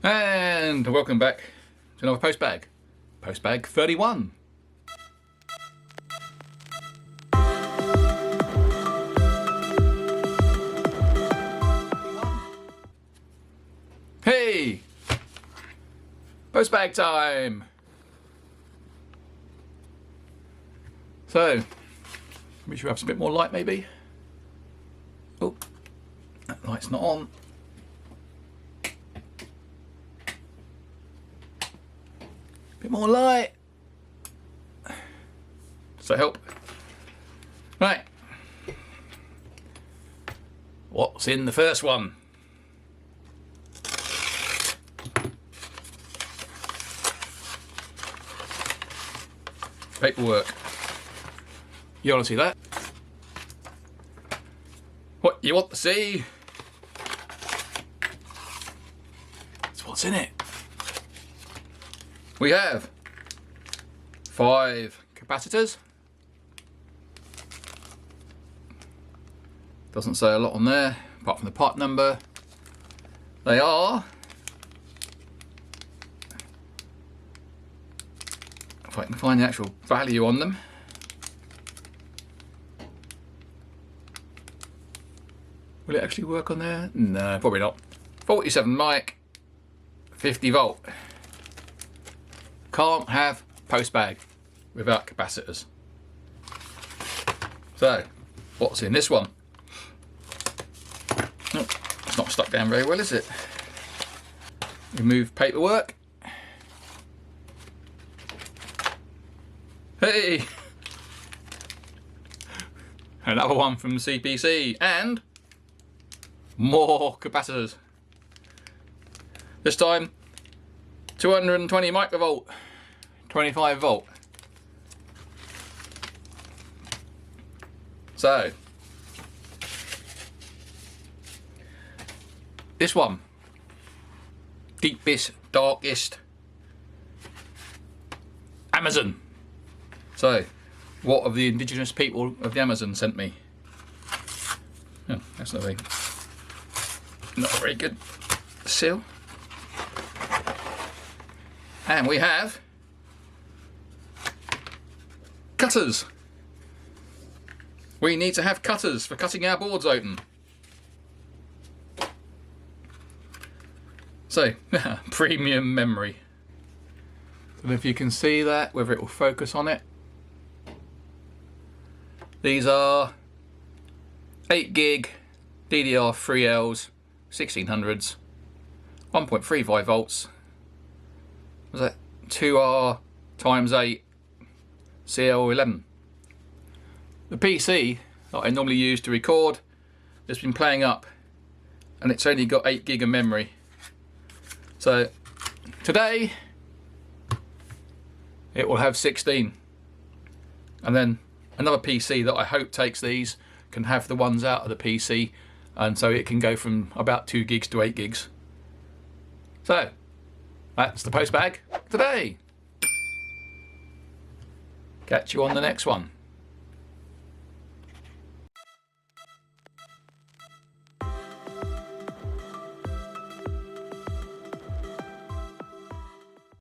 And welcome back to another postbag. Postbag 31. Hey! Postbag time! So, we should have a bit more light maybe. Oh, that light's not on. Bit more light. Does that help? Right. What's in the first one? Paperwork. You want to see that? What you want to see? That's what's in it. We have 5 capacitors. Doesn't say a lot on there, apart from the part number. They are, if I can find the actual value on them. Will it actually work on there? No, probably not. 47 mic, 50 volt. Can't have postbag without capacitors. So, what's in this one? Oh, it's not stuck down very well, is it? Remove paperwork. Hey! Another one from CPC and more capacitors. This time 220 microvolt, 25 volt. So this one, deepest, darkest Amazon. So what have the indigenous people of the Amazon sent me? Oh, that's not a very good seal. And we have cutters. We need to have cutters for cutting our boards open. So, premium memory. Don't know if you can see that, whether it will focus on it. These are 8 gig DDR3Ls, 1600s, 1.35 volts. Was that 2R times 8 CL11. The PC that I normally use to record has been playing up and it's only got 8 gig of memory. So today it will have 16, and then another PC that I hope takes these can have the ones out of the PC, and so it can go from about 2 gigs to 8 gigs. So that's the postbag today. Catch you on the next one.